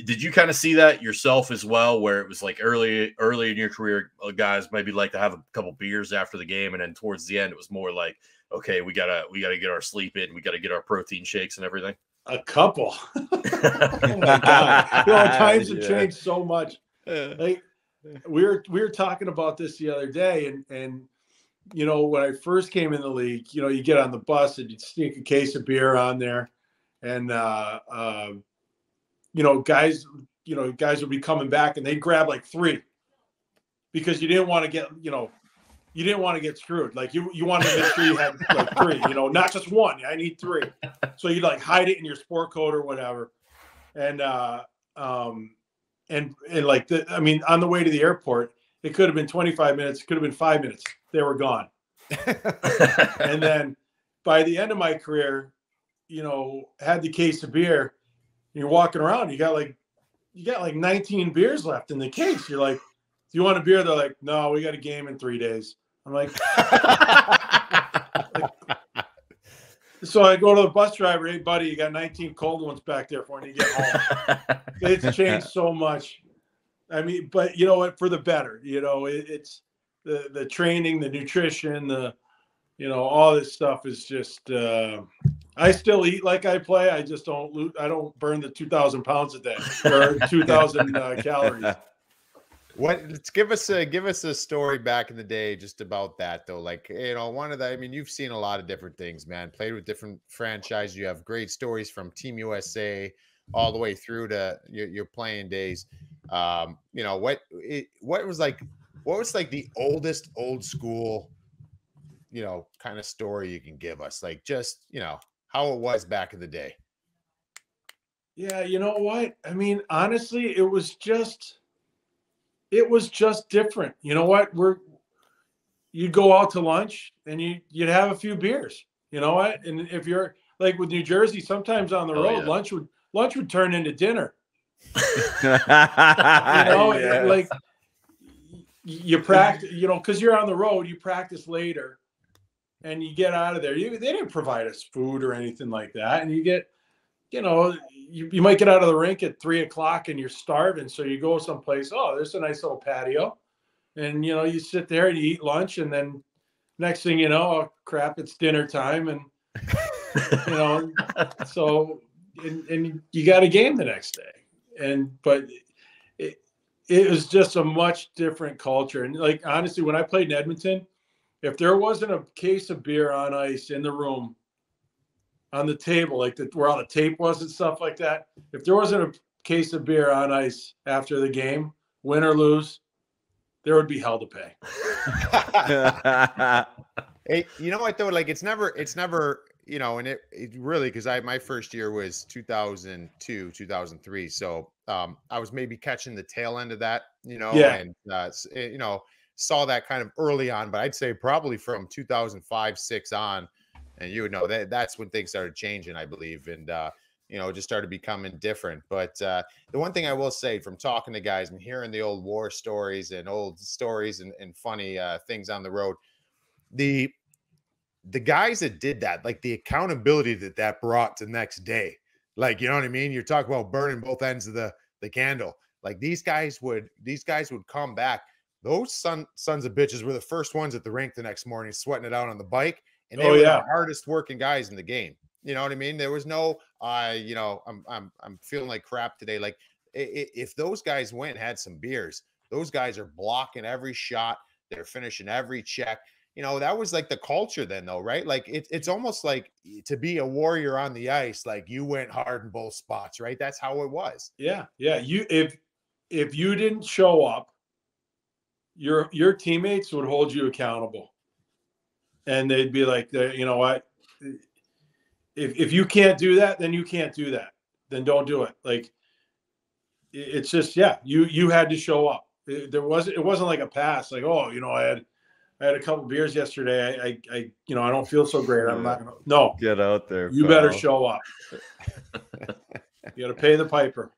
Did you kind of see that yourself as well, where it was like early in your career, guys maybe like to have a couple beers after the game, and then towards the end, it was more like, okay, we gotta get our sleep in, we gotta get our protein shakes and everything. A couple. Oh my God! Times have changed so much. Like we were talking about this the other day, and when I first came in the league, you get on the bus and you'd sneak a case of beer on there, and guys would be coming back and they'd grab like 3 because you didn't want to get screwed. Like you wanted to make sure you had like 3, not just 1. I need 3. So you'd like hide it in your sport coat or whatever. And like on the way to the airport, it could have been 25 minutes. It could have been 5 minutes. They were gone. And then by the end of my career, had the case of beer. You're walking around, you got like 19 beers left in the case. You're like, do you want a beer? They're like, no, we got a game in 3 days. I'm like, so I go to the bus driver, hey buddy, you got 19 cold ones back there for when you get home. It's changed so much. I mean, but you know what, for the better, it's the training, the nutrition, all this stuff is just, I still eat like I play. I just don't burn the 2,000 pounds a day or 2,000 calories. Let's give us a story back in the day just about that though. Like, one of the, you've seen a lot of different things, man, played with different franchises. You have great stories from Team USA all the way through to your playing days. What was like the old school, kind of story you can give us, like just, how it was back in the day? Yeah. You know what? Honestly, it was just different. You know what? You'd go out to lunch and you'd have a few beers, you know what? And if you're like with New Jersey, sometimes on the road, lunch would turn into dinner. Like you practice, cause you're on the road, you practice later and you get out of there. They didn't provide us food or anything like that. And you get, you might get out of the rink at 3:00 and you're starving. So you go someplace, oh, there's a nice little patio. And, you sit there and you eat lunch. And then next thing you know, oh, crap, it's dinner time. And, so, and you got a game the next day. But it was just a much different culture. And like, honestly, when I played in Edmonton, if there wasn't a case of beer on ice in the room, on the table, like where all the tape was and stuff like that, if there wasn't a case of beer on ice after the game, win or lose, there would be hell to pay. Hey, you know what though? Like it's never, and it really, because my first year was 2002, 2003. So I was maybe catching the tail end of that, and saw that kind of early on, but I'd say probably from 2005, 6 on, and that's when things started changing, I believe, and just started becoming different. But the one thing I will say from talking to guys and hearing the old war stories and old stories and funny things on the road, the guys that did that, like the accountability that brought to the next day, like, you know what I mean? You're talking about burning both ends of the candle. Like these guys would come back. Those sons of bitches were the first ones at the rink the next morning, sweating it out on the bike. And they were the hardest working guys in the game. You know what I mean? There was no, I'm feeling like crap today. Like if those guys went and had some beers, those guys are blocking every shot. They're finishing every check. That was like the culture then though, right? Like it's almost like to be a warrior on the ice. Like you went hard in both spots, right? That's how it was. Yeah. Yeah. If you didn't show up, your teammates would hold you accountable. And they'd be like, you know what? If you can't do that, then you can't do that. Then don't do it. Like, it's just, you had to show up. It wasn't like a pass. Like, oh, I had a couple beers yesterday. I don't feel so great. I'm not gonna. No, get out there. You better show up. You got to pay the piper.